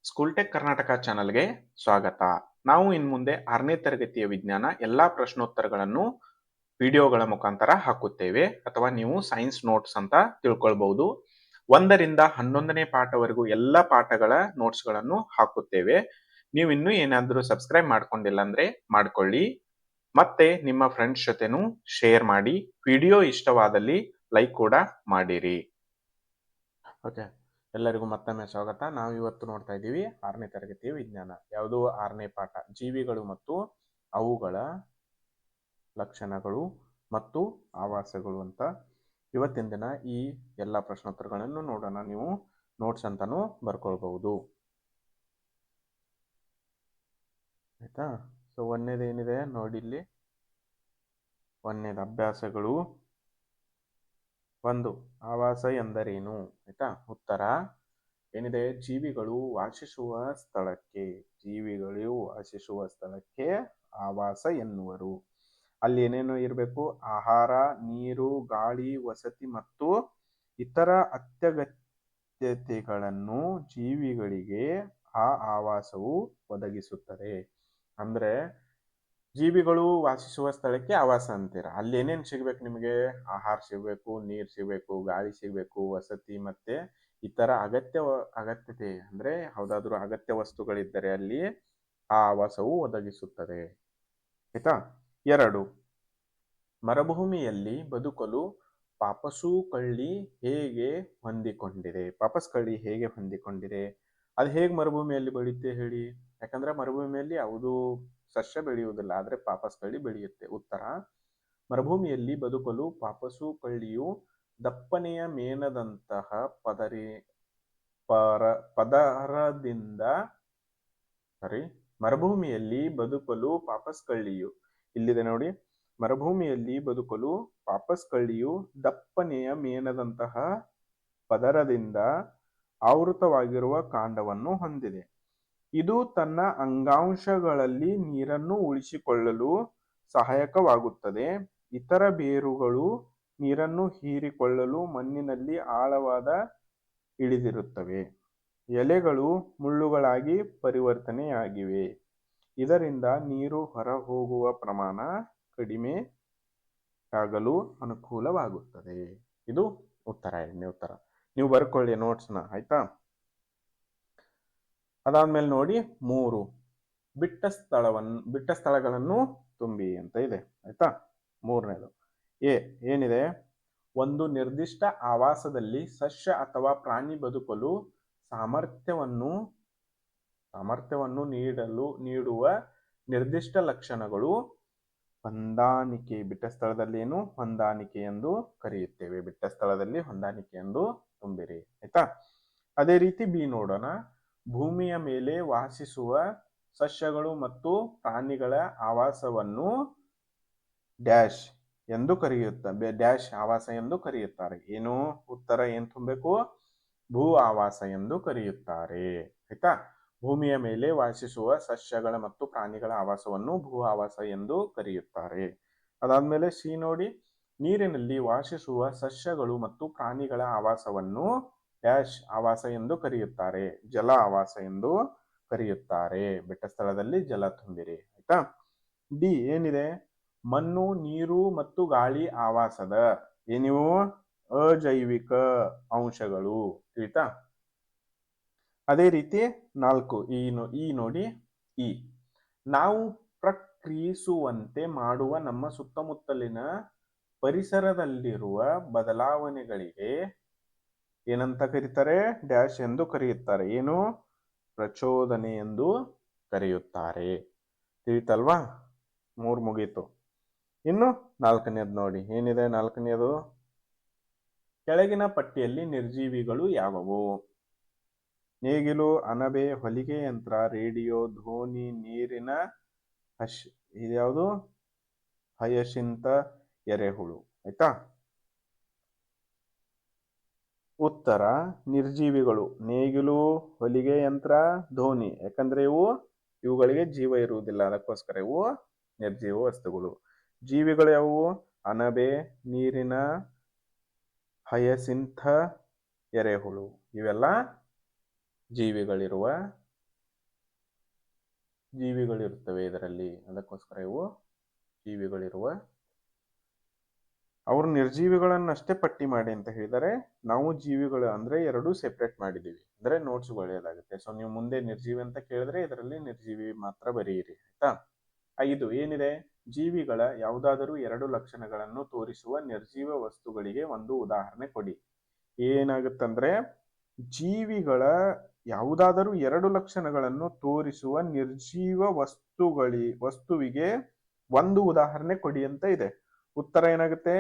School tech Karnataka ಚಾನಲ್ಗೆ ಸ್ವಾಗತ. ನಾವು ಮುಂದೆ 6ನೇ ತರಗತಿಯ ವಿಜ್ಞಾನ ಎಲ್ಲಾ ಪ್ರಶ್ನೋತ್ತರಗಳನ್ನು ವಿಡಿಯೋಗಳ ಮುಖಾಂತರ ಹಾಕುತ್ತೇವೆ, ಅಥವಾ ನೀವು ಸೈನ್ಸ್ ನೋಟ್ಸ್ ಅಂತ ತಿಳ್ಕೊಳ್ಬಹುದು. 1ರಿಂದ 11ನೇ ಪಾಠವರೆಗೂ ಎಲ್ಲ ಪಾಠಗಳ ನೋಟ್ಸ್ಗಳನ್ನು ಹಾಕುತ್ತೇವೆ. ನೀವು ಇನ್ನೂ ಏನಾದರೂ ಸಬ್ಸ್ಕ್ರೈಬ್ ಮಾಡ್ಕೊಂಡಿಲ್ಲ ಅಂದ್ರೆ ಮಾಡ್ಕೊಳ್ಳಿ, ಮತ್ತೆ ನಿಮ್ಮ ಫ್ರೆಂಡ್ಸ್ ಜೊತೆನೂ ಶೇರ್ ಮಾಡಿ. ವಿಡಿಯೋ ಇಷ್ಟವಾದಲ್ಲಿ ಲೈಕ್ ಕೂಡ ಮಾಡಿರಿ. ಓಕೆ, ಎಲ್ಲರಿಗೂ ಮತ್ತೊಮ್ಮೆ ಸ್ವಾಗತ. ನಾವು ಇವತ್ತು ನೋಡ್ತಾ ಇದ್ದೀವಿ 6ನೇ ತರಗತಿಯ ವಿಜ್ಞಾನ. ಯಾವುದು? 6ನೇ ಪಾಠ, ಜೀವಿಗಳು ಮತ್ತು ಅವುಗಳ ಲಕ್ಷಣಗಳು ಮತ್ತು ಆವಾಸಗಳು ಅಂತ. ಇವತ್ತಿನ ದಿನ ಈ ಎಲ್ಲ ಪ್ರಶ್ನೋತ್ತರಗಳನ್ನು ನೋಡೋಣ. ನೀವು ನೋಟ್ಸ್ ಅಂತಾನು ಬರ್ಕೊಳ್ಬಹುದು, ಆಯ್ತಾ? ಸೊ ಒಂದೇದು ಏನಿದೆ ನೋಡಿ ಇಲ್ಲಿ. ಒಂದೇದು ಅಭ್ಯಾಸಗಳು. 1, ಆವಾಸ ಎಂದರೇನು? ಆಯ್ತಾ? ಉತ್ತರ ಏನಿದೆ? ಜೀವಿಗಳು ವಾಸಿಸುವ ಸ್ಥಳಕ್ಕೆ ಆವಾಸ ಎನ್ನುವರು. ಅಲ್ಲಿ ಏನೇನು ಇರಬೇಕು? ಆಹಾರ, ನೀರು, ಗಾಳಿ, ವಸತಿ ಮತ್ತು ಇತರ ಅತ್ಯಗತ್ಯತೆಗಳನ್ನು ಜೀವಿಗಳಿಗೆ ಆ ಆವಾಸವು ಒದಗಿಸುತ್ತದೆ. ಅಂದ್ರೆ ಜೀವಿಗಳು ವಾಸಿಸುವ ಸ್ಥಳಕ್ಕೆ ಆವಾಸ ಅಂತೀರ. ಅಲ್ಲಿ ಏನೇನು ಸಿಗ್ಬೇಕು ನಿಮಗೆ? ಆಹಾರ ಸಿಗ್ಬೇಕು, ನೀರು ಸಿಗ್ಬೇಕು, ಗಾಳಿ ಸಿಗ್ಬೇಕು, ವಸತಿ ಮತ್ತೆ ಇತರ ಅಗತ್ಯತೆ ಅಂದ್ರೆ ಯಾವುದಾದ್ರೂ ಅಗತ್ಯ ವಸ್ತುಗಳಿದ್ದರೆ ಅಲ್ಲಿ ಆ ಆವಾಸವು ಒದಗಿಸುತ್ತದೆ, ಆಯ್ತಾ? 2, ಮರುಭೂಮಿಯಲ್ಲಿ ಬದುಕಲು ಪಾಪಸು ಕಳ್ಳಿ ಹೇಗೆ ಹೊಂದಿಕೊಂಡಿದೆ? ಪಾಪಸ್ ಕಳ್ಳಿ ಹೇಗೆ ಹೊಂದಿಕೊಂಡಿದೆ? ಅದು ಹೇಗೆ ಮರುಭೂಮಿಯಲ್ಲಿ ಬೆಳೆಯುತ್ತೆ ಹೇಳಿ? ಯಾಕಂದ್ರೆ ಮರುಭೂಮಿಯಲ್ಲಿ ಯಾವುದು ಸಸ್ಯ ಬೆಳೆಯುವುದಿಲ್ಲ, ಆದ್ರೆ ಪಾಪಸ್ ಕಳ್ಳಿ ಬೆಳೆಯುತ್ತೆ. ಉತ್ತರ, ಮರುಭೂಮಿಯಲ್ಲಿ ಬದುಕಲು ಪಾಪಸು ಕಳ್ಳಿಯು ದಪ್ಪನೆಯ ಮೇಣದಂತಹ ಪದರದಿಂದ ಮರುಭೂಮಿಯಲ್ಲಿ ಬದುಕಲು ಪಾಪಸ್ ಕಳ್ಳಿಯು, ಇಲ್ಲಿದೆ ನೋಡಿ, ಮರುಭೂಮಿಯಲ್ಲಿ ಬದುಕಲು ಪಾಪಸ್ ಕಳ್ಳಿಯು ದಪ್ಪನೆಯ ಮೇಣದಂತಹ ಪದರದಿಂದ ಆವೃತವಾಗಿರುವ ಕಾಂಡವನ್ನು ಹೊಂದಿದೆ. ಇದು ತನ್ನ ಅಂಗಾಂಶಗಳಲ್ಲಿ ನೀರನ್ನು ಉಳಿಸಿಕೊಳ್ಳಲು ಸಹಾಯಕವಾಗುತ್ತದೆ. ಇತರ ಬೇರುಗಳು ನೀರನ್ನು ಹೀರಿಕೊಳ್ಳಲು ಮಣ್ಣಿನಲ್ಲಿ ಆಳವಾದ ಇಳಿದಿರುತ್ತವೆ. ಎಲೆಗಳು ಮುಳ್ಳುಗಳಾಗಿ ಪರಿವರ್ತನೆಯಾಗಿವೆ. ಇದರಿಂದ ನೀರು ಹೊರಹೋಗುವ ಪ್ರಮಾಣ ಕಡಿಮೆ ಆಗಲು ಅನುಕೂಲವಾಗುತ್ತದೆ. ಇದು ಉತ್ತರ, ಎರಡನೇ ಉತ್ತರ. ನೀವು ಬರ್ಕೊಳ್ಳಿ ನೋಟ್ಸ್ನ, ಆಯ್ತಾ? ಅದಾದ್ಮೇಲೆ ನೋಡಿ 3, ಬಿಟ್ಟ ಸ್ಥಳಗಳನ್ನು ತುಂಬಿ ಅಂತ ಇದೆ, ಆಯ್ತಾ? 3ನೇದು ಏನಿದೆ? ಒಂದು ನಿರ್ದಿಷ್ಟ ಆವಾಸದಲ್ಲಿ ಸಸ್ಯ ಅಥವಾ ಪ್ರಾಣಿ ಬದುಕಲು ಸಾಮರ್ಥ್ಯವನ್ನು ನೀಡುವ ನಿರ್ದಿಷ್ಟ ಲಕ್ಷಣಗಳು ಹೊಂದಾಣಿಕೆ. ಬಿಟ್ಟ ಸ್ಥಳದಲ್ಲಿ ಏನು? ಹೊಂದಾಣಿಕೆ ಎಂದು ಕರೆಯುತ್ತೇವೆ. ಬಿಟ್ಟ ಸ್ಥಳದಲ್ಲಿ ಹೊಂದಾಣಿಕೆ ಎಂದು ತುಂಬಿರಿ, ಆಯ್ತಾ? ಅದೇ ರೀತಿ ಬಿ ನೋಡೋಣ. ಭೂಮಿಯ ಮೇಲೆ ವಾಸಿಸುವ ಸಸ್ಯಗಳು ಮತ್ತು ಪ್ರಾಣಿಗಳ ಆವಾಸವನ್ನು ಡ್ಯಾಶ್ ಎಂದು ಕರೆಯುತ್ತಾರೆ. ಡ್ಯಾಶ್ ಆವಾಸ ಎಂದು ಕರೆಯುತ್ತಾರೆ. ಏನು? ಉತ್ತರ ಏನ್ ತುಂಬಬೇಕು? ಭೂ ಆವಾಸ ಎಂದು ಕರೆಯುತ್ತಾರೆ, ಆಯ್ತಾ? ಭೂಮಿಯ ಮೇಲೆ ವಾಸಿಸುವ ಸಸ್ಯಗಳ ಮತ್ತು ಪ್ರಾಣಿಗಳ ಆವಾಸವನ್ನು ಭೂ ಆವಾಸ ಎಂದು ಕರೆಯುತ್ತಾರೆ. ಅದಾದ್ಮೇಲೆ ಸಿ ನೋಡಿ. ನೀರಿನಲ್ಲಿ ವಾಸಿಸುವ ಸಸ್ಯಗಳು ಮತ್ತು ಪ್ರಾಣಿಗಳ ಆವಾಸವನ್ನು ಡ್ಯಾಶ್ ಆವಾಸ ಎಂದು ಕರೆಯುತ್ತಾರೆ. ಜಲ ಆವಾಸ ಎಂದು ಕರೆಯುತ್ತಾರೆ. ಬೆಟ್ಟ ಸ್ಥಳದಲ್ಲಿ ಜಲ ತುಂಬಿರಿ, ಆಯ್ತಾ? ಡಿ ಏನಿದೆ? ಮಣ್ಣು, ನೀರು ಮತ್ತು ಗಾಳಿ ಆವಾಸದ ಏನಿವು? ಅಜೈವಿಕ ಅಂಶಗಳು, ತಿಳಿತಾ? ಅದೇ ರೀತಿ 4 ಈ ನೋಡಿ. ನಾವು ಪ್ರಕ್ರಿಯಿಸುವಂತೆ ಮಾಡುವ ನಮ್ಮ ಸುತ್ತಮುತ್ತಲಿನ ಪರಿಸರದಲ್ಲಿರುವ ಬದಲಾವಣೆಗಳಿಗೆ ಏನಂತ ಕರೀತಾರೆ? ಡ್ಯಾಶ್ ಎಂದು ಕರೆಯುತ್ತಾರೆ. ಏನು? ಪ್ರಚೋದನೆ ಎಂದು ಕರೆಯುತ್ತಾರೆ. ತಿಳಿತಲ್ವಾ? 3 ಮುಗೀತು. ಇನ್ನು 4ನೇದು ನೋಡಿ. ಏನಿದೆ 4ನೇದು? ಕೆಳಗಿನ ಪಟ್ಟಿಯಲ್ಲಿ ನಿರ್ಜೀವಿಗಳು ಯಾವುವು? ನೇಗಿಲು, ಅಣಬೆ, ಹೊಲಿಗೆ ಯಂತ್ರ, ರೇಡಿಯೋ, ಧ್ವನಿ, ನೀರಿನ ಇದ್ಯಾವುದು? ಹಯಸಿಂಥ, ಎರೆಹುಳು, ಆಯ್ತಾ? ಉತ್ತರ ನಿರ್ಜೀವಿಗಳು. ನೇಗಿಲು, ಹೊಲಿಗೆ ಯಂತ್ರ, ಧ್ವನಿ. ಯಾಕಂದ್ರೆ ಇವುಗಳಿಗೆ ಜೀವ ಇರುವುದಿಲ್ಲ, ಅದಕ್ಕೋಸ್ಕರ ಇವು ನಿರ್ಜೀವ ವಸ್ತುಗಳು. ಜೀವಿಗಳು ಯಾವುವು? ಅಣಬೆ, ನೀರಿನ ಹಯಸಿಂಥ, ಎರೆಹುಳು, ಇವೆಲ್ಲ ಜೀವಿಗಳಿರುವ ಜೀವಿಗಳಿರುತ್ತವೆ ಇದರಲ್ಲಿ. ಅದಕ್ಕೋಸ್ಕರ ಇವು ಜೀವಿಗಳಿರುವ. ಅವರು ನಿರ್ಜೀವಿಗಳನ್ನಷ್ಟೇ ಪಟ್ಟಿ ಮಾಡಿ ಅಂತ ಹೇಳಿದರೆ, ನಾವು ಜೀವಿಗಳು ಅಂದ್ರೆ ಎರಡೂ ಸೆಪರೇಟ್ ಮಾಡಿದೀವಿ ಅಂದ್ರೆ ನೋಟ್ಸ್ ಒಳ್ಳೆಯದಾಗುತ್ತೆ. ಸೊ ನೀವು ಮುಂದೆ ನಿರ್ಜೀವಿ ಅಂತ ಕೇಳಿದ್ರೆ ಇದರಲ್ಲಿ ನಿರ್ಜೀವಿ ಮಾತ್ರ ಬರೆಯಿರಿ, ಆಯ್ತಾ. 5 ಏನಿದೆ, ಜೀವಿಗಳ ಯಾವುದಾದರೂ ಎರಡು ಲಕ್ಷಣಗಳನ್ನು ತೋರಿಸುವ ನಿರ್ಜೀವ ವಸ್ತುಗಳಿಗೆ ಒಂದು ಉದಾಹರಣೆ ಕೊಡಿ. ಏನಾಗುತ್ತಂದ್ರೆ, ಜೀವಿಗಳ ಯಾವುದಾದರೂ ಎರಡು ಲಕ್ಷಣಗಳನ್ನು ತೋರಿಸುವ ನಿರ್ಜೀವ ವಸ್ತುವಿಗೆ ಒಂದು ಉದಾಹರಣೆ ಕೊಡಿ ಅಂತ ಇದೆ. ಉತ್ತರ ಏನಾಗುತ್ತೆ,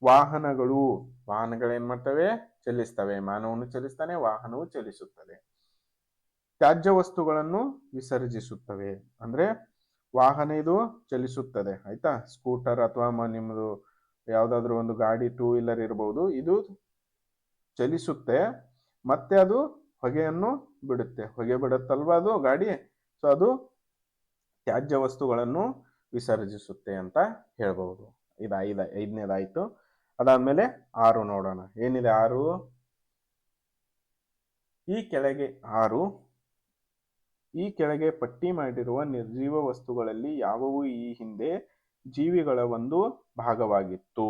ವಾಹನಗಳು. ವಾಹನಗಳೇನ್ ಮಾಡ್ತವೆ, ಚಲಿಸ್ತವೆ. ಮಾನವನು ಚಲಿಸ್ತಾನೆ, ವಾಹನವು ಚಲಿಸುತ್ತದೆ. ತ್ಯಾಜ್ಯ ವಸ್ತುಗಳನ್ನು ವಿಸರ್ಜಿಸುತ್ತವೆ. ಅಂದ್ರೆ ವಾಹನ ಇದು ಚಲಿಸುತ್ತದೆ, ಆಯ್ತಾ. ಸ್ಕೂಟರ್ ಅಥವಾ ನಿಮ್ದು ಯಾವ್ದಾದ್ರು ಒಂದು ಗಾಡಿ, 2 ವೀಲರ್ ಇರಬಹುದು, ಇದು ಚಲಿಸುತ್ತೆ ಮತ್ತೆ ಅದು ಹೊಗೆಯನ್ನು ಬಿಡುತ್ತೆ. ಹೊಗೆ ಬಿಡುತ್ತಲ್ವಾ ಅದು ಗಾಡಿ, ಸೊ ಅದು ತ್ಯಾಜ್ಯ ವಸ್ತುಗಳನ್ನು ವಿಸರ್ಜಿಸುತ್ತೆ ಅಂತ ಹೇಳ್ಬಹುದು. ಐದನೇದಾಯ್ತು. ಅದಾದ್ಮೇಲೆ 6 ನೋಡೋಣ. ಏನಿದೆ 6? ಈ ಕೆಳಗೆ ಪಟ್ಟಿ ಮಾಡಿರುವ ನಿರ್ಜೀವ ವಸ್ತುಗಳಲ್ಲಿ ಯಾವುವು ಈ ಹಿಂದೆ ಜೀವಿಗಳ ಒಂದು ಭಾಗವಾಗಿತ್ತು?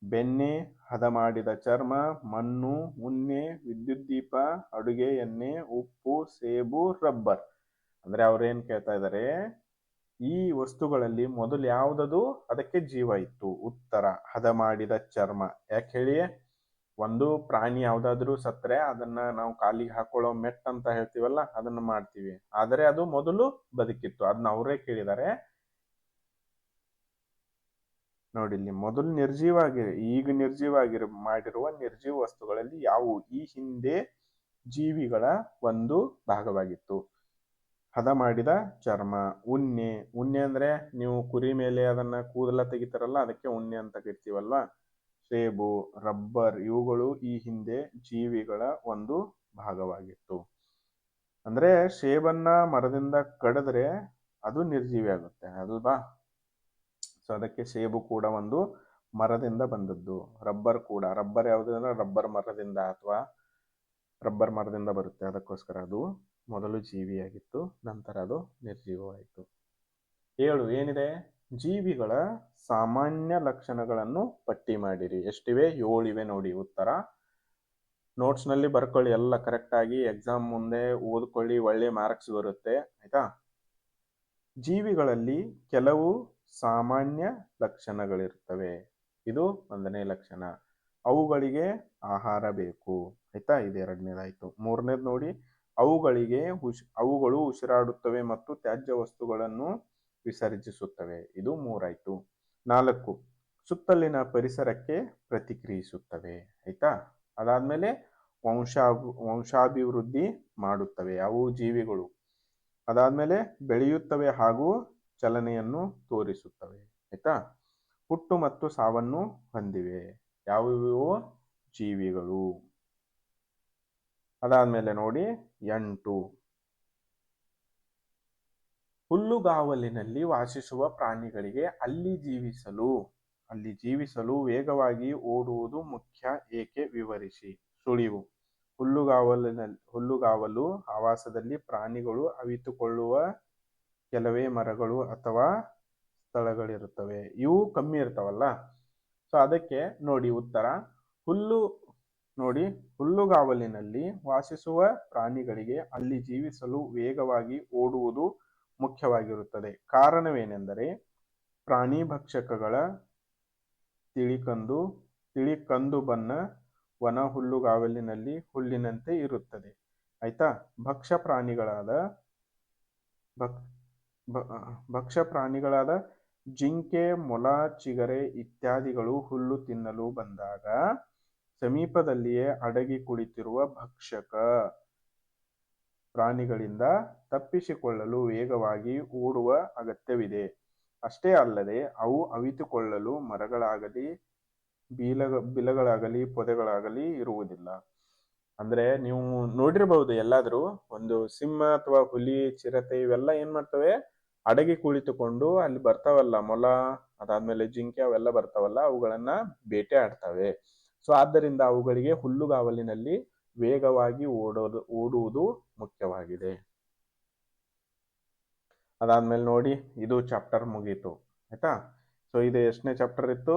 ಬೆಣ್ಣೆ, ಹದ ಮಾಡಿದ ಚರ್ಮ, ಮಣ್ಣು, ಉಣ್ಣೆ, ವಿದ್ಯುತ್ ದೀಪ, ಅಡುಗೆ ಎಣ್ಣೆ, ಉಪ್ಪು, ಸೇಬು, ರಬ್ಬರ್. ಅಂದ್ರೆ ಅವ್ರೇನ್ ಕೇಳ್ತಾ ಇದ್ದಾರೆ, ಈ ವಸ್ತುಗಳಲ್ಲಿ ಮೊದಲು ಯಾವುದದು ಅದಕ್ಕೆ ಜೀವ ಇತ್ತು? ಉತ್ತರ, ಹದ ಮಾಡಿದ ಚರ್ಮ. ಯಾಕೆ ಹೇಳಿ, ಒಂದು ಪ್ರಾಣಿ ಯಾವ್ದಾದ್ರು ಸತ್ರೆ ಅದನ್ನ ನಾವು ಕಾಲಿಗೆ ಹಾಕೊಳ್ಳೋ ಮೆಟ್ ಅಂತ ಹೇಳ್ತೀವಲ್ಲ, ಅದನ್ನ ಮಾಡ್ತೀವಿ. ಆದರೆ ಅದು ಮೊದಲು ಬದುಕಿತ್ತು, ಅದನ್ನ ಅವರೇ ಕೇಳಿದ್ದಾರೆ. ನೋಡಿ ಇಲ್ಲಿ, ಮೊದಲು ಈಗ ಮಾಡಿರುವ ನಿರ್ಜೀವ ವಸ್ತುಗಳಲ್ಲಿ ಯಾವುವು ಈ ಹಿಂದೆ ಜೀವಿಗಳ ಒಂದು ಭಾಗವಾಗಿತ್ತು? ಹದ ಮಾಡಿದ ಚರ್ಮ, ಉಣ್ಣೆ ಅಂದ್ರೆ ನೀವು ಕುರಿ ಮೇಲೆ ಅದನ್ನ ಕೂದಲ ತೆಗಿತಾರಲ್ಲ, ಅದಕ್ಕೆ ಉಣ್ಣೆ ಅಂತ ಕರಿತೀವಲ್ವಾ. ಸೇಬು, ರಬ್ಬರ್, ಇವುಗಳು ಈ ಹಿಂದೆ ಜೀವಿಗಳ ಒಂದು ಭಾಗವಾಗಿತ್ತು. ಅಂದ್ರೆ ಸೇಬನ್ನ ಮರದಿಂದ ಕಡಿದ್ರೆ ಅದು ನಿರ್ಜೀವಿ ಆಗುತ್ತೆ ಅಲ್ವಾ. ಸೊ ಅದಕ್ಕೆ ಸೇಬು ಕೂಡ ಒಂದು ಮರದಿಂದ ಬಂದದ್ದು. ರಬ್ಬರ್ ಕೂಡ, ರಬ್ಬರ್ ಯಾವುದು ಅಂದ್ರೆ ರಬ್ಬರ್ ಮರದಿಂದ ಬರುತ್ತೆ. ಅದಕ್ಕೋಸ್ಕರ ಅದು ಮೊದಲು ಜೀವಿಯಾಗಿತ್ತು, ನಂತರ ಅದು ನಿರ್ಜೀವವಾಯಿತು. 7 ಏನಿದೆ, ಜೀವಿಗಳ ಸಾಮಾನ್ಯ ಲಕ್ಷಣಗಳನ್ನು ಪಟ್ಟಿ ಮಾಡಿರಿ. ಎಷ್ಟಿವೆ? 7 ಇವೆ ನೋಡಿ. ಉತ್ತರ ನೋಟ್ಸ್ ನಲ್ಲಿ ಬರ್ಕೊಳ್ಳಿ, ಎಲ್ಲ ಕರೆಕ್ಟ್ ಆಗಿ. ಎಕ್ಸಾಮ್ ಮುಂದೆ ಓದ್ಕೊಳ್ಳಿ, ಒಳ್ಳೆ ಮಾರ್ಕ್ಸ್ ಬರುತ್ತೆ, ಆಯ್ತಾ. ಜೀವಿಗಳಲ್ಲಿ ಕೆಲವು ಸಾಮಾನ್ಯ ಲಕ್ಷಣಗಳಿರ್ತವೆ. ಇದು 1ನೇ ಲಕ್ಷಣ. ಅವುಗಳಿಗೆ ಆಹಾರ ಬೇಕು, ಆಯ್ತಾ. ಇದು 2ನೇದಾಯ್ತು. 3ನೇದು ನೋಡಿ, ಅವುಗಳು ಉಸಿರಾಡುತ್ತವೆ ಮತ್ತು ತ್ಯಾಜ್ಯ ವಸ್ತುಗಳನ್ನು ವಿಸರ್ಜಿಸುತ್ತವೆ. ಇದು 3 ಆಯ್ತು. 4, ಸುತ್ತಲಿನ ಪರಿಸರಕ್ಕೆ ಪ್ರತಿಕ್ರಿಯಿಸುತ್ತವೆ, ಆಯ್ತಾ. ಅದಾದ್ಮೇಲೆ ವಂಶಾಭಿವೃದ್ಧಿ ಮಾಡುತ್ತವೆ, ಅವು ಜೀವಿಗಳು. ಅದಾದ್ಮೇಲೆ ಬೆಳೆಯುತ್ತವೆ ಹಾಗೂ ಚಲನೆಯನ್ನು ತೋರಿಸುತ್ತವೆ, ಆಯ್ತಾ. ಹುಟ್ಟು ಮತ್ತು ಸಾವನ್ನು ಹೊಂದಿವೆ, ಯಾವುವು? ಜೀವಿಗಳು. ಅದಾದ್ಮೇಲೆ ನೋಡಿ 8, ಹುಲ್ಲುಗಾವಲಿನಲ್ಲಿ ವಾಸಿಸುವ ಪ್ರಾಣಿಗಳಿಗೆ ಅಲ್ಲಿ ಜೀವಿಸಲು ವೇಗವಾಗಿ ಓಡುವುದು ಮುಖ್ಯ, ಏಕೆ? ವಿವರಿಸಿ. ಸುಳಿವು: ಹುಲ್ಲುಗಾವಲು ಆವಾಸದಲ್ಲಿ ಪ್ರಾಣಿಗಳು ಅವಿತುಕೊಳ್ಳುವ ಕೆಲವೇ ಮರಗಳು ಅಥವಾ ಸ್ಥಳಗಳಿರುತ್ತವೆ. ಇವು ಕಮ್ಮಿ ಇರ್ತಾವಲ್ಲ, ಸೊ ಅದಕ್ಕೆ ನೋಡಿ ಉತ್ತರ. ಹುಲ್ಲುಗಾವಲಿನಲ್ಲಿ ವಾಸಿಸುವ ಪ್ರಾಣಿಗಳಿಗೆ ಅಲ್ಲಿ ಜೀವಿಸಲು ವೇಗವಾಗಿ ಓಡುವುದು ಮುಖ್ಯವಾಗಿರುತ್ತದೆ. ಕಾರಣವೇನೆಂದರೆ ಪ್ರಾಣಿ ಭಕ್ಷಕಗಳ ತಿಳಿಕಂದು ಬಣ್ಣ ವನ ಹುಲ್ಲುಗಾವಲಿನಲ್ಲಿ ಹುಲ್ಲಿನಂತೆ ಇರುತ್ತದೆ, ಆಯ್ತಾ. ಭಕ್ಷ್ಯ ಪ್ರಾಣಿಗಳಾದ ಜಿಂಕೆ, ಮೊಲ, ಚಿಗರೆ ಇತ್ಯಾದಿಗಳು ಹುಲ್ಲು ತಿನ್ನಲು ಬಂದಾಗ ಸಮೀಪದಲ್ಲಿಯೇ ಅಡಗಿ ಕುಳಿತಿರುವ ಭಕ್ಷಕ ಪ್ರಾಣಿಗಳಿಂದ ತಪ್ಪಿಸಿಕೊಳ್ಳಲು ವೇಗವಾಗಿ ಓಡುವ ಅಗತ್ಯವಿದೆ. ಅಷ್ಟೇ ಅಲ್ಲದೆ ಅವು ಅವಿತುಕೊಳ್ಳಲು ಮರಗಳಾಗಲಿ ಬಿಲಗಳಾಗಲಿ ಪೊದೆಗಳಾಗಲಿ ಇರುವುದಿಲ್ಲ. ಅಂದ್ರೆ ನೀವು ನೋಡಿರಬಹುದು, ಎಲ್ಲಾದ್ರೂ ಒಂದು ಸಿಂಹ ಅಥವಾ ಹುಲಿ, ಚಿರತೆ ಇವೆಲ್ಲ ಏನ್ ಮಾಡ್ತವೆ, ಅಡಗಿ ಕುಳಿತುಕೊಂಡು ಅಲ್ಲಿ ಬರ್ತಾವಲ್ಲ ಮೊಲ, ಅದಾದ್ಮೇಲೆ ಜಿಂಕೆ, ಅವೆಲ್ಲ ಬರ್ತಾವಲ್ಲ, ಅವುಗಳನ್ನ ಬೇಟೆ ಆಡ್ತವೆ. ಸೊ ಆದ್ದರಿಂದ ಅವುಗಳಿಗೆ ಹುಲ್ಲುಗಾವಲಿನಲ್ಲಿ ವೇಗವಾಗಿ ಓಡುವುದು ಮುಖ್ಯವಾಗಿದೆ. ಅದಾದ್ಮೇಲೆ ನೋಡಿ ಇದು ಚಾಪ್ಟರ್ ಮುಗೀತು ಆಯ್ತಾ. ಸೊ ಇದು ಎಷ್ಟನೇ ಚಾಪ್ಟರ್ ಇತ್ತು?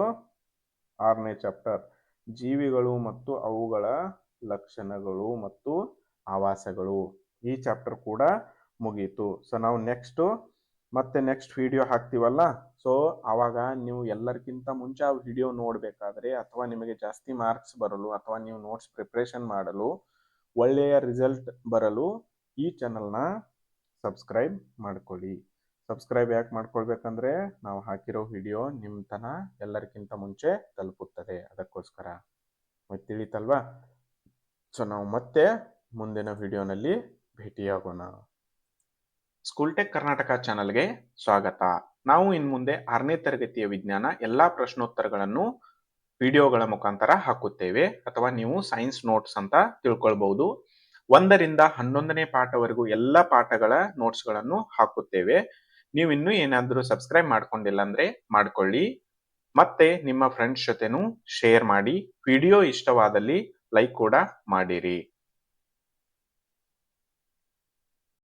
6ನೇ ಚಾಪ್ಟರ್, ಜೀವಿಗಳು ಮತ್ತು ಅವುಗಳ ಲಕ್ಷಣಗಳು ಮತ್ತು ಆವಾಸಗಳು. ಈ ಚಾಪ್ಟರ್ ಕೂಡ ಮುಗೀತು. ಸೊ ನಾವು ನೆಕ್ಸ್ಟ್ ವಿಡಿಯೋ ಹಾಕ್ತೀವಲ್ಲ, ಸೊ ಆವಾಗ ನೀವು ಎಲ್ಲರಿಗಿಂತ ಮುಂಚೆ ಆ ವಿಡಿಯೋ ನೋಡಬೇಕಾದ್ರೆ ಅಥವಾ ನಿಮಗೆ ಜಾಸ್ತಿ ಮಾರ್ಕ್ಸ್ ಬರಲು ಅಥವಾ ನೀವು ನೋಟ್ಸ್ ಪ್ರಿಪ್ರೇಷನ್ ಮಾಡಲು ಒಳ್ಳೆಯ ರಿಸಲ್ಟ್ ಬರಲು ಈ ಚಾನಲ್ನ ಸಬ್ಸ್ಕ್ರೈಬ್ ಮಾಡ್ಕೊಳ್ಳಿ. ಸಬ್ಸ್ಕ್ರೈಬ್ ಯಾಕೆ ಮಾಡ್ಕೊಳ್ಬೇಕಂದ್ರೆ ನಾವು ಹಾಕಿರೋ ವಿಡಿಯೋ ನಿಮ್ಮ ತನ ಎಲ್ಲರಿಗಿಂತ ಮುಂಚೆ ತಲುಪುತ್ತದೆ, ಅದಕ್ಕೋಸ್ಕರ. ತಿಳಿತಲ್ವಾ? ಸೊ ನಾವು ಮತ್ತೆ ಮುಂದಿನ ವಿಡಿಯೋನಲ್ಲಿ ಭೇಟಿಯಾಗೋಣ. ಸ್ಕೂಲ್ಟೆಕ್ ಕರ್ನಾಟಕ ಚಾನಲ್ಗೆ ಸ್ವಾಗತ. ನಾವು ಇನ್ನು ಮುಂದೆ 6ನೇ ತರಗತಿಯ ವಿಜ್ಞಾನ ಎಲ್ಲಾ ಪ್ರಶ್ನೋತ್ತರಗಳನ್ನು ವಿಡಿಯೋಗಳ ಮುಖಾಂತರ ಹಾಕುತ್ತೇವೆ, ಅಥವಾ ನೀವು ಸೈನ್ಸ್ ನೋಟ್ಸ್ ಅಂತ ತಿಳ್ಕೊಳ್ಬಹುದು. 1ರಿಂದ 11ನೇ ಪಾಠವರೆಗೂ ಎಲ್ಲ ಪಾಠಗಳ ನೋಟ್ಸ್ಗಳನ್ನು ಹಾಕುತ್ತೇವೆ. ನೀವು ಇನ್ನೂ ಏನಾದರೂ ಸಬ್ಸ್ಕ್ರೈಬ್ ಮಾಡ್ಕೊಂಡಿಲ್ಲ ಅಂದ್ರೆ ಮಾಡ್ಕೊಳ್ಳಿ. ಮತ್ತೆ ನಿಮ್ಮ ಫ್ರೆಂಡ್ಸ್ ಜೊತೆನೂ ಶೇರ್ ಮಾಡಿ. ವಿಡಿಯೋ ಇಷ್ಟವಾದಲ್ಲಿ ಲೈಕ್ ಕೂಡ ಮಾಡಿರಿ.